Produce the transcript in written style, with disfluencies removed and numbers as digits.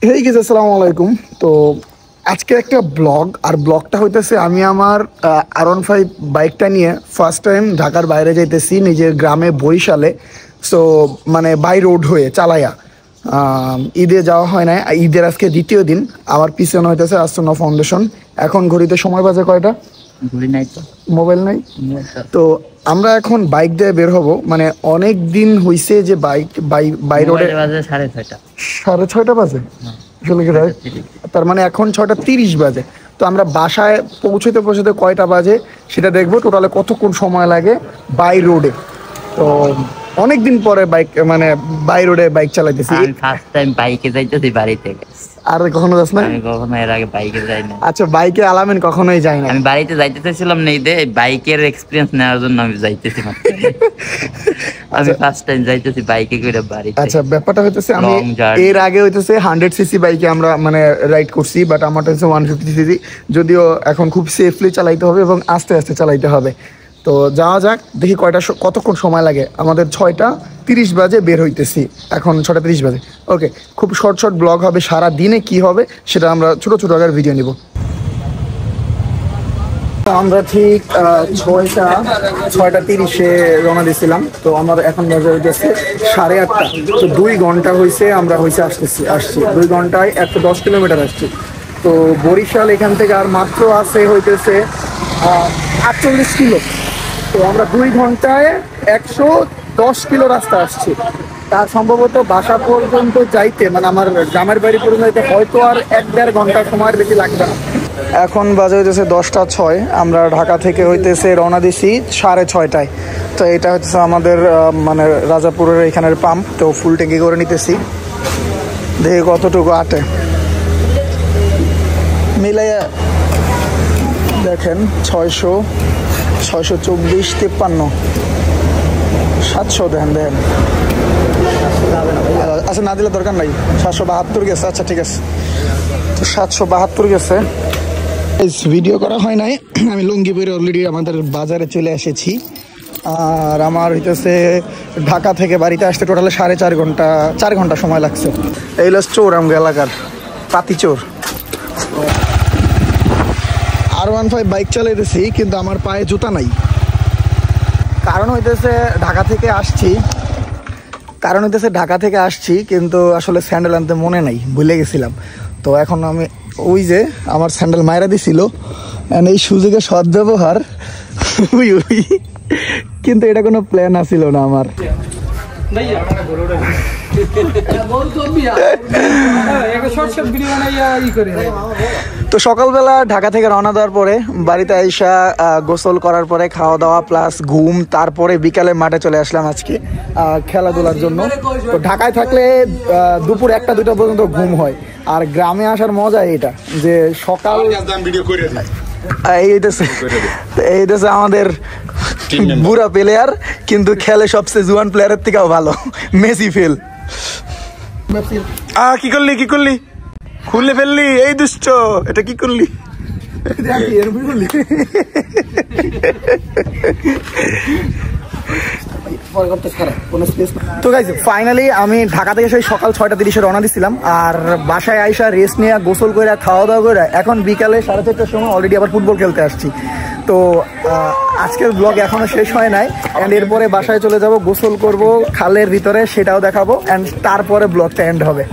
হেই গেছে, আসসালামু আলাইকুম। তো আজকে একটা ব্লগ, আর ব্লগটা হইতেছে আমি আমার R15 বাইকটা নিয়ে ফার্স্ট টাইম ঢাকার বাইরে যাইতেছি, নিজের গ্রামে বরিশালে। সো মানে বাই রোড হয়ে চালাইয়া ঈদে যাওয়া হয় না, ঈদের আজকে দ্বিতীয় দিন। আমার পিছনে হইতেছে আসন্ন ফাউন্ডেশন। এখন ঘড়িতে সময় বাজে কয়টা? মোবাইল নাই তো। আমরা এখন বাইক দিয়ে বের হব, মানে অনেক দিন হইছে যে বাই রোডে। 6:30 বাজে আসলে কি রাইট? তার মানে এখন 6:30 বাজে। তো আমরা বাসায় পৌঁছতে কয়টা বাজে সেটা দেখবো, টোটালে কতক্ষণ সময় লাগে বাই রোডে। তো অনেকদিন পরে বাইক মানে বাই রোডে বাইক চালাইতেছি। আমি ফার্স্ট টাইম বাইকে যাইতেছি বাড়ি থেকে। আর কখনো যাস না? আমি কখনো এর আগে বাইকে যাই না। আচ্ছা, বাইকে আলামিন কখনোই যায় না। আমি বাড়িতে যাইতে চাইছিলাম না, ঈদে বাইকের এক্সপেরিয়েন্স নেওয়ার জন্য আমি যাইতেছি মাত্র। আমি ফার্স্ট টাইম যাইতেছি বাইকে করে বাড়ি। আচ্ছা, ব্যাপারটা হইতেছে আমি এর আগে হইতেছে 100cc বাইকে আমরা মানে রাইড করছি, বাট আমারটা হচ্ছে 150cc। যদিও এখন খুব সেফলি চালাইতে হবে এবং আস্তে আস্তে চালাইতে হবে। তো যাওয়া যাক, দেখি কতক্ষণ সময় লাগে। আমাদের 6:30 বাজে বের হইতেছি, এখন 6:30 বাজে। ওকে, খুব শর্ট ব্লগ হবে, সারা দিনে কি হবে সেটা আমরা ছোট আকার ভিডিও নিব। আমরা ঠিক 6:30 রওনা দিয়েছিলাম। তো আমার এখন বাজে হইতেছে 8:30। তো 2 ঘন্টা হয়েছে আমরা আসছি 2 ঘন্টায় 110 কিলোমিটার আসছি। তো বরিশাল এখান থেকে আর মাত্র আছে হইতেছে 48 কিলো। তো আমরা 2 ঘন্টায় 110 কিলো রাস্তা আসছি। তার সম্ভবত বাসা পর্যন্ত যাইতে, মানে আমার গ্রামের বাড়ি পর্যন্ত যাইতে হয়তো আর 1-1.5 ঘন্টা সময়ের বেশি লাগবে না। এখন বাজে হইতেছে 10:06। আমরা ঢাকা থেকে হইতেছে রওনা দিছি 6:30টায়। তো এটা হচ্ছে আমাদের মানে রাজাপুরের এখানের পাম্প। তো ফুল ট্যাঙ্কি করে নিতেছি, দেখি কতটুকু আটে। মিলাইয়া দেখেন 600, 624, 53, 700 দেখেন। আচ্ছা, না দিলে দরকার নাই। 772 গেছে। আচ্ছা ঠিক আছে, তো 772 গেছে। ভিডিও করা হয় নাই, আমি লুঙ্গি পরে অলরেডি আমাদের বাজারে চলে এসেছি। আর আমার হইতেছে ঢাকা থেকে বাড়িতে আসতে টোটালে 4 ঘন্টা সময় লাগছে। এই হলো চোর, আমগো এলাকার পাতি চোর। R15 বাইক চালাইতেছি, কিন্তু আমার পায়ে জুতা নাই। কারণ হইতেছে ঢাকা থেকে আসছি, কিন্তু আসলে স্যান্ডেল আনতে মনে নাই, ভুলে গেছিলাম। তো এখন আমি ওই যে আমার স্যান্ডেল মাইরা দিছিল, এই সুযোগে সদ্ব্যবহার। কিন্তু এটা কোনো প্ল্যান আসিল না আমার। তো সকালবেলা ঢাকা থেকে রওনা দেওয়ার পরে বাড়িতে আইসা গোসল করার পরে খাওয়া দাওয়া প্লাস ঘুম, তারপরে বিকালে মাঠে চলে আসলাম আজকে খেলাধুলার জন্য। তো ঢাকায় থাকলে দুপুর 1-2টা পর্যন্ত ঘুম হয়, আর গ্রামে আসার মজা এটা যে সকাল। এইটাছে আমাদের বুড়া প্লেয়ার, কিন্তু খেলে সবচেয়ে জুয়ান প্লেয়ারের থেকেও ভালো, মেসি ফেল। কি করলি খুলে ফেললি, এই দুষ্ট, এটা কি করলি? তো গাইস, ফাইনালি আমি ঢাকা থেকে সেই সকাল 6:30 রওনা দিছিলাম, আর বাসায় আইসা রেস্ট নিয়ে গোসল করে খাওয়া দাওয়া করে এখন বিকালে 4:30টার সময় অলরেডি আবার ফুটবল খেলতে আসছি। তো আজকের ব্লগ এখনো শেষ হয় নাই, অ্যান্ড এরপরে বাসায় চলে যাব, গোসল করব খালের ভিতরে, সেটাও দেখাবো, অ্যান্ড তারপরে ব্লগটা এন্ড হবে।